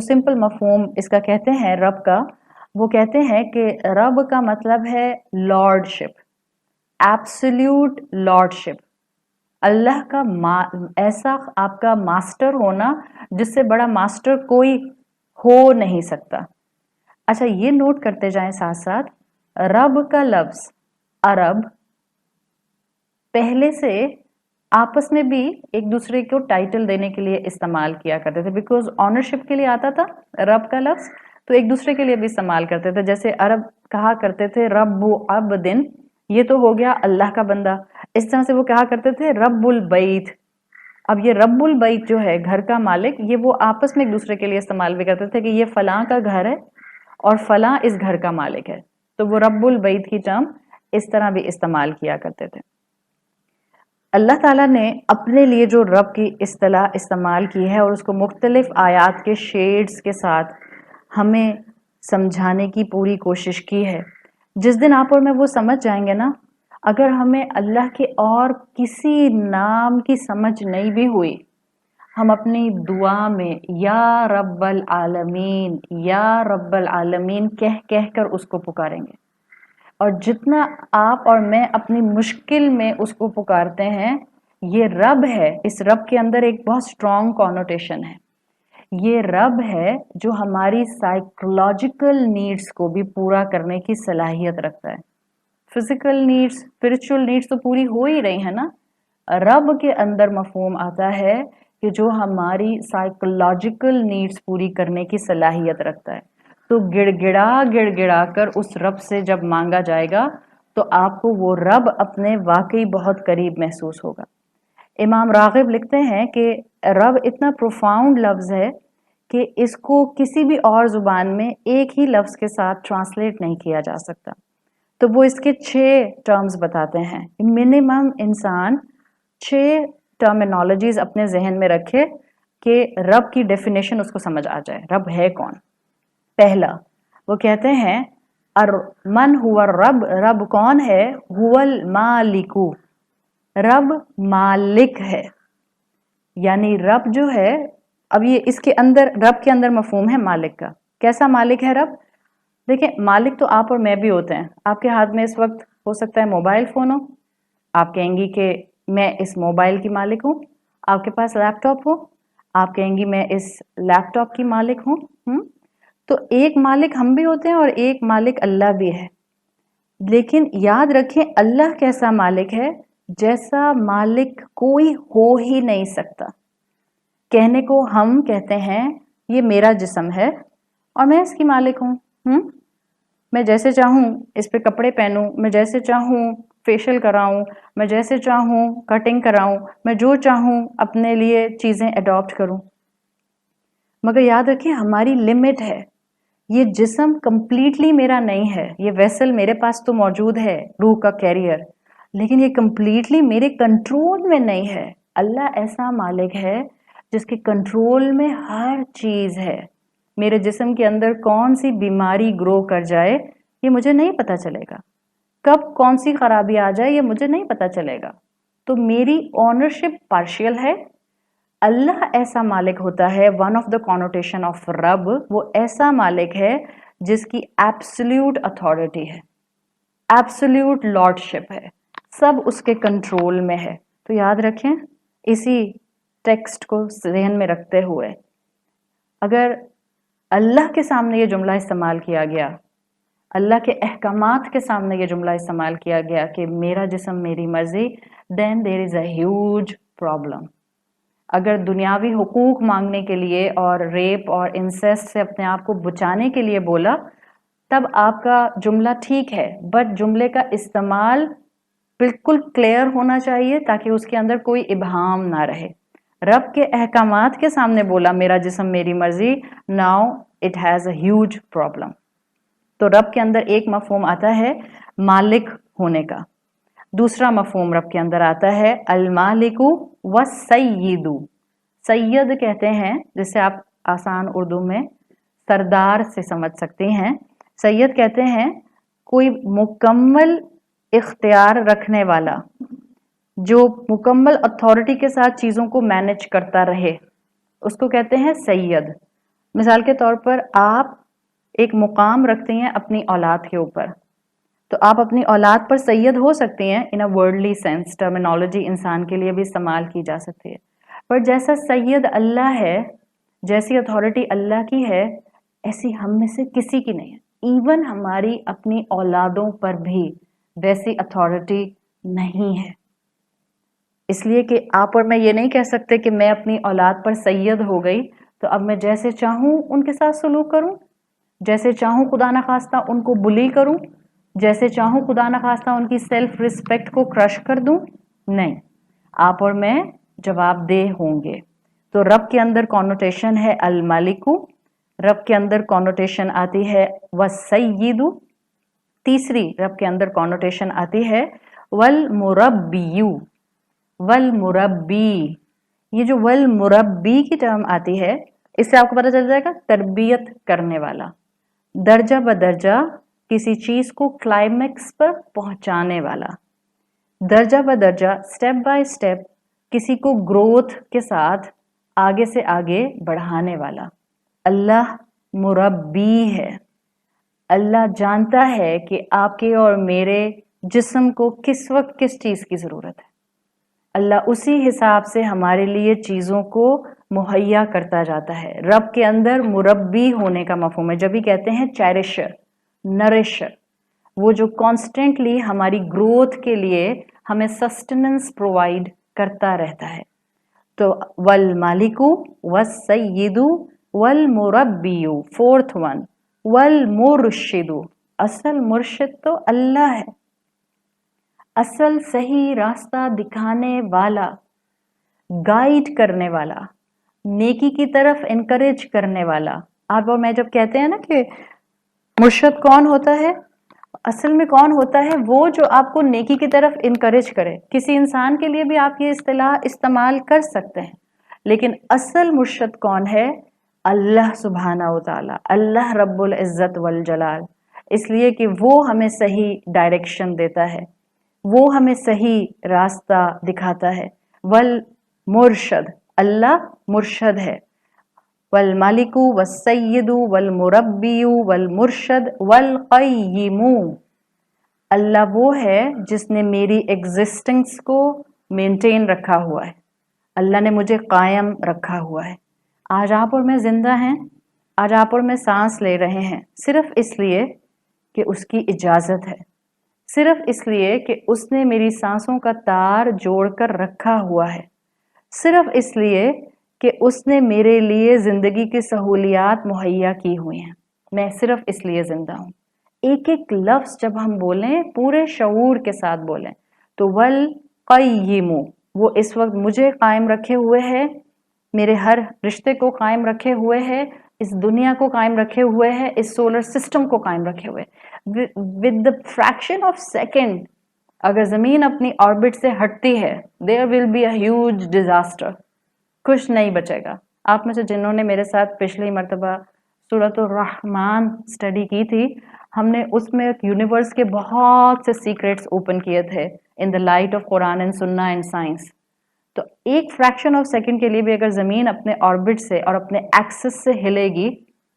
Simple मफहूम इसका कहते हैं रब का, वो कहते हैं कि रब का मतलब है लॉर्डशिप, एब्सोल्यूट लॉर्डशिप। अल्लाह का ऐसा आपका मास्टर होना जिससे बड़ा मास्टर कोई हो नहीं सकता। अच्छा, ये नोट करते जाएं साथ साथ, रब का लफ्ज अरब पहले से आपस में भी एक दूसरे को टाइटल देने के लिए इस्तेमाल किया करते थे, बिकॉज ऑनरशिप के लिए आता था रब का लफ्ज, तो एक दूसरे के लिए भी इस्तेमाल करते थे। जैसे अरब कहा करते थे रब्बु अब्दिन, ये तो हो गया अल्लाह का बंदा। इस तरह से वो कहा करते थे रब्बुल बैत। अब ये रब्बुल बैत जो है घर का मालिक, ये वो आपस में एक दूसरे के लिए इस्तेमाल भी करते थे कि ये फलां का घर है और फलां इस घर का मालिक है, तो वो रब्बुल बैत की टर्म इस तरह भी इस्तेमाल किया करते थे। अल्लाह ताला ने अपने लिए जो रब की इस्तिलाह इस्तेमाल की है और उसको मुख्तलिफ आयात के शेड्स के साथ हमें समझाने की पूरी कोशिश की है। जिस दिन आप और मैं वो समझ जाएंगे ना, अगर हमें अल्लाह के और किसी नाम की समझ नहीं भी हुई, हम अपनी दुआ में या रब्बल आलमीन, या रब्बल आलमीन कह कह कर उसको पुकारेंगे। और जितना आप और मैं अपनी मुश्किल में उसको पुकारते हैं, ये रब है, इस रब के अंदर एक बहुत स्ट्रॉन्ग कॉनोटेशन है। ये रब है जो हमारी साइकोलॉजिकल नीड्स को भी पूरा करने की सलाहियत रखता है। फिजिकल नीड्स, स्पिरिचुअल नीड्स तो पूरी हो ही रही है ना, रब के अंदर मफहूम आता है कि जो हमारी साइकोलॉजिकल नीड्स पूरी करने की सलाहियत रखता है। तो गिड़गिड़ा गिड़गिड़ा कर उस रब से जब मांगा जाएगा तो आपको वो रब अपने वाकई बहुत करीब महसूस होगा। इमाम रागिब लिखते हैं कि रब इतना प्रोफाउंड लफ्ज़ है कि इसको किसी भी और ज़ुबान में एक ही लफ्ज़ के साथ ट्रांसलेट नहीं किया जा सकता। तो वो इसके 6 टर्म्स बताते हैं। मिनिमम इंसान 6 टर्मिनोलॉजीज अपने जहन में रखे कि रब की डेफिनेशन उसको समझ आ जाए, रब है कौन। पहला, वो कहते हैं अर मन हुआ रब, रब कौन है, हुवल मालिकू, रब मालिक है। यानी रब जो है, अब ये इसके अंदर रब के अंदर मफहूम है मालिक का। कैसा मालिक है रब? देखिए, मालिक तो आप और मैं भी होते हैं। आपके हाथ में इस वक्त हो सकता है मोबाइल फोन हो, आप कहेंगी कि मैं इस मोबाइल की मालिक हूँ। आपके पास लैपटॉप हो, आप कहेंगी मैं इस लैपटॉप की मालिक हूँ। तो एक मालिक हम भी होते हैं और एक मालिक अल्लाह भी है। लेकिन याद रखें, अल्लाह कैसा मालिक है, जैसा मालिक कोई हो ही नहीं सकता। कहने को हम कहते हैं ये मेरा जिस्म है और मैं इसकी मालिक हूँ। मैं जैसे चाहूँ इस पे कपड़े पहनूं, मैं जैसे चाहूँ फेशियल कराऊं, मैं जैसे चाहूँ कटिंग कराऊं, मैं जो चाहूँ अपने लिए चीज़ें अडॉप्ट करूं। मगर याद रखिए, हमारी लिमिट है। ये जिस्म कंप्लीटली मेरा नहीं है, ये वेसल मेरे पास तो मौजूद है, रूह का कैरियर, लेकिन ये कंप्लीटली मेरे कंट्रोल में नहीं है। अल्लाह ऐसा मालिक है जिसके कंट्रोल में हर चीज़ है। मेरे जिस्म के अंदर कौन सी बीमारी ग्रो कर जाए ये मुझे नहीं पता चलेगा, कब कौन सी खराबी आ जाए ये मुझे नहीं पता चलेगा। तो मेरी ओनरशिप पार्शियल है। अल्लाह ऐसा मालिक होता है, one of the connotation of रब, वो ऐसा मालिक है जिसकी एब्सोल्यूट अथॉरिटी है, एब्सोल्यूट लॉर्डशिप है, सब उसके कंट्रोल में है। तो याद रखें, इसी टेक्स्ट को ज़हन में रखते हुए अगर अल्लाह के सामने ये जुमला इस्तेमाल किया गया, अल्लाह के अहकामात के सामने ये जुमला इस्तेमाल किया गया कि मेरा जिस्म मेरी मर्जी, then there is a huge problem. अगर दुनियावी हुकूक मांगने के लिए और रेप और इंसेस्ट से अपने आप को बचाने के लिए बोला, तब आपका जुमला ठीक है, बट जुमले का इस्तेमाल बिल्कुल क्लियर होना चाहिए ताकि उसके अंदर कोई इबहाम ना रहे। रब के अहकामात के सामने बोला मेरा जिस्म मेरी मर्जी, now it has a huge problem. तो रब के अंदर एक मफहूम आता है मालिक होने का, दूसरा मफहूम रब के अंदर आता है अल मालिकु व सय्यिदु। सैयद कहते हैं, जिसे आप आसान उर्दू में सरदार से समझ सकते हैं। सैयद कहते हैं कोई मुकम्मल इख्तियार रखने वाला, जो मुकम्मल अथॉरिटी के साथ चीज़ों को मैनेज करता रहे, उसको कहते हैं सैयद। مثال کے طور پر آپ ایک مقام رکھتے ہیں اپنی اولاد کے اوپر، تو آپ اپنی اولاد پر سید ہو سکتے ہیں ان اے ورلڈلی سینس، ٹرمینالوجی انسان کے لیے بھی استعمال کی جا سکتی ہے، پر جیسا سید اللہ ہے، جیسی اتھارٹی اللہ کی ہے، ایسی ہم میں سے کسی کی نہیں ہے، ایون ہماری اپنی اولادوں پر بھی ویسی اتھارٹی نہیں ہے۔ اس لیے کہ آپ اور میں یہ نہیں کہہ سکتے کہ میں اپنی اولاد پر سید ہو گئی تو اب میں جیسے چاہوں ان کے ساتھ سلوک کروں، جیسے چاہوں خدا نخواستہ ان کو بلی کروں، جیسے چاہوں خدا نخواستہ ان کی سیلف رسپیکٹ کو کرش کر دوں، نہیں، آپ اور میں جواب دہ ہوں گے۔ تو رب کے اندر کونوٹیشن ہے المالکو، رب کے اندر کونوٹیشن آتی ہے والسیدو، تیسری رب کے اندر کونوٹیشن آتی ہے والمربیو، والمربی، یہ جو والمربی کی ٹرم آتی ہے اس سے آپ کو پتہ چل جائے گا تربیت کرنے والا، درجہ بدرجہ کسی چیز کو کلائمیکس پر پہنچانے والا، درجہ بدرجہ سٹیپ بائی سٹیپ کسی کو گروتھ کے ساتھ آگے سے آگے بڑھانے والا۔ اللہ مربی ہے، اللہ جانتا ہے کہ آپ کے اور میرے جسم کو کس وقت کس چیز کی ضرورت ہے، اللہ اسی حساب سے ہمارے لیے چیزوں کو مہیا کرتا جاتا ہے۔ رب کے اندر مربی ہونے کا مفہوم ہے، جب بھی کہتے ہیں چیریشر، نرشر، وہ جو کانسٹنٹلی ہماری گروتھ کے لیے ہمیں سسٹننس پرووائڈ کرتا رہتا ہے۔ تو والمالکو والسیدو والمربیو، فورتھ ون، والمرشدو، اصل مرشد تو اللہ ہے، اصل صحیح راستہ دکھانے والا، گائیڈ کرنے والا، نیکی کی طرف انکریج کرنے والا۔ آپ اور میں جب کہتے ہیں نا کہ مرشد کون ہوتا ہے، اصل میں کون ہوتا ہے، وہ جو آپ کو نیکی کی طرف انکریج کرے۔ کسی انسان کے لیے بھی آپ یہ اصطلاح استعمال کر سکتے ہیں، لیکن اصل مرشد کون ہے؟ اللہ سبحانہ و تعالی، اللہ رب العزت والجلال، اس لیے کہ وہ ہمیں صحیح ڈائریکشن دیتا ہے، وہ ہمیں صحیح راستہ دکھاتا ہے۔ والمرشد، اللہ مرشد ہے، والمالک والسید والمربی والمرشد والقیم، اللہ وہ ہے جس نے میری ایگزسٹنس کو مینٹین رکھا ہوا ہے، اللہ نے مجھے قائم رکھا ہوا ہے۔ آج آپ اور میں زندہ ہیں، آج آپ اور میں سانس لے رہے ہیں، صرف اس لیے کہ اس کی اجازت ہے، صرف اس لیے کہ اس نے میری سانسوں کا تار جوڑ کر رکھا ہوا ہے، صرف اس لیے کہ اس نے میرے لیے زندگی کی سہولیات مہیا کی ہوئی ہیں، میں صرف اس لیے زندہ ہوں۔ ایک ایک لفظ جب ہم بولیں پورے شعور کے ساتھ بولیں تو والقیم، وہ اس وقت مجھے قائم رکھے ہوئے ہے، میرے ہر رشتے کو قائم رکھے ہوئے ہے، اس دنیا کو قائم رکھے ہوئے ہے، اس سولر سسٹم کو قائم رکھے ہوئے، with the fraction of second اگر زمین اپنی آربٹ سے ہٹتی ہے there will be a huge disaster، کچھ نہیں بچے گا۔ آپ میں سے جنہوں نے میرے ساتھ پچھلی مرتبہ سورۃ الرحمن اسٹڈی کی تھی، ہم نے اس میں یونیورس کے بہت سے سیکریٹس اوپن کیے تھے in the light of Quran and Sunnah and science. تو ایک فریکشن آف سیکنڈ کے لیے بھی اگر زمین اپنے آربٹ سے اور اپنے ایکسس سے ہلے گی،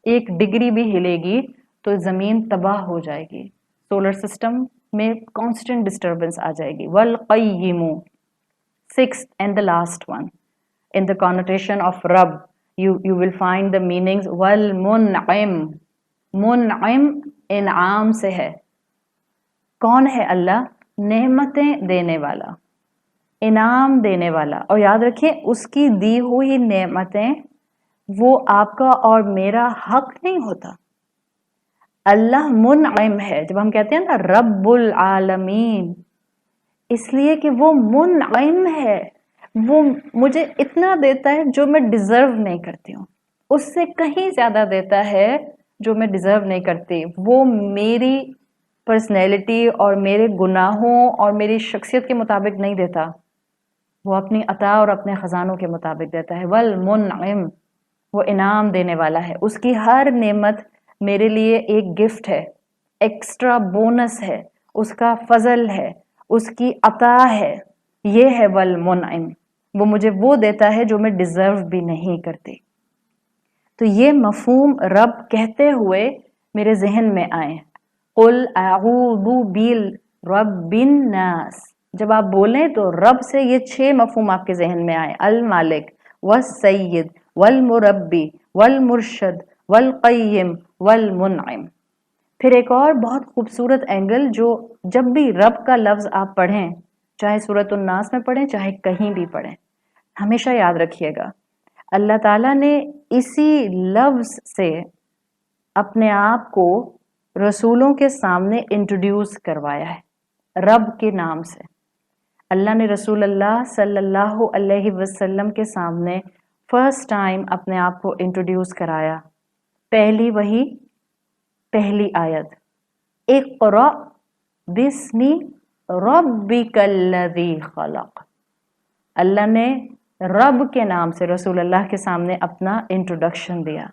ایک ڈگری بھی ہلے گی تو زمین تباہ ہو جائے گی، سولر سسٹم میں کانسٹنٹ ڈسٹربنس آ جائے گی۔ والقیم، sixth and the last one in the connotation of Rabb, you will find the meanings والمنعم، Munim انعام سے ہے، کون ہے اللہ؟ نعمتیں دینے والا، انعام دینے والا، اور یاد رکھیں اس کی دی ہوئی نعمتیں وہ آپ کا اور میرا حق نہیں ہوتا، اللہ منعم ہے۔ جب ہم کہتے ہیں نا رب العالمین، اس لیے کہ وہ منعم ہے، وہ مجھے اتنا دیتا ہے جو میں ڈیزرو نہیں کرتی ہوں، اس سے کہیں زیادہ دیتا ہے جو میں ڈیزرو نہیں کرتی، وہ میری پرسنالٹی اور میرے گناہوں اور میری شخصیت کے مطابق نہیں دیتا، وہ اپنی عطا اور اپنے خزانوں کے مطابق دیتا ہے۔ والمنعم، وہ انعام دینے والا ہے، اس کی ہر نعمت میرے لیے ایک گفٹ ہے، ایکسٹرا بونس ہے، اس کا فضل ہے، اس کی عطا ہے، یہ ہے والمنعم، وہ مجھے وہ دیتا ہے جو میں ڈیزرو بھی نہیں کرتی۔ तो ये मफहूम रब कहते हुए मेरे जहन में आए, कुल अऊज़ु बिल रब्बिन नास। जब आप बोलें तो रब से ये 6 मफहूम आपके जहन में आए, अल मालिक व सैयद वल मुरब्बी वल मुर्शद वल क़य्यिम वल मुनइम। फिर एक और बहुत खूबसूरत एंगल, जो जब भी रब का लफ्ज़ आप पढ़ें, चाहे सूरत नास में पढ़ें चाहे कहीं भी पढ़ें, हमेशा याद रखिएगा अल्लाह ताला ने इसी लफ्ज़ से अपने आप को रसूलों के सामने इंट्रोड्यूस करवाया है, रब के नाम से। अल्लाह ने रसूल अल्लाह सल्लल्लाहु अलैहि वसल्लम के सामने फर्स्ट टाइम अपने आप को इंट्रोड्यूस कराया। पहली वही, पहली आयत, इक़रा बिस्मि रब्बिकल्लज़ी खलक़। अल्लाह ने रब के नाम से रसूल अल्लाह के सामने अपना इंट्रोडक्शन दिया।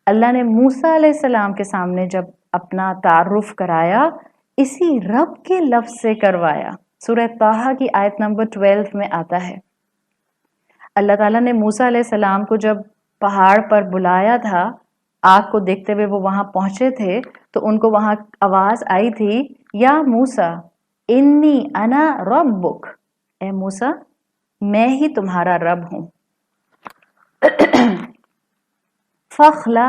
अल्लाह ने मूसा अलैहिस्सलाम के सामने जब अपना तारुफ कराया, इसी रब के लफ्ज़ से करवाया। सूरह ताहा की आयत नंबर 12 में आता है, अल्लाह ताला ने मूसा अलैहिस्सलाम को जब पहाड़ पर बुलाया था, आग को देखते हुए वो वहां पहुंचे थे, तो उनको वहां आवाज आई थी, या मूसा इन्नी अना रब्बुक, ए मूसा मैं ही तुम्हारा रब हूं। फखला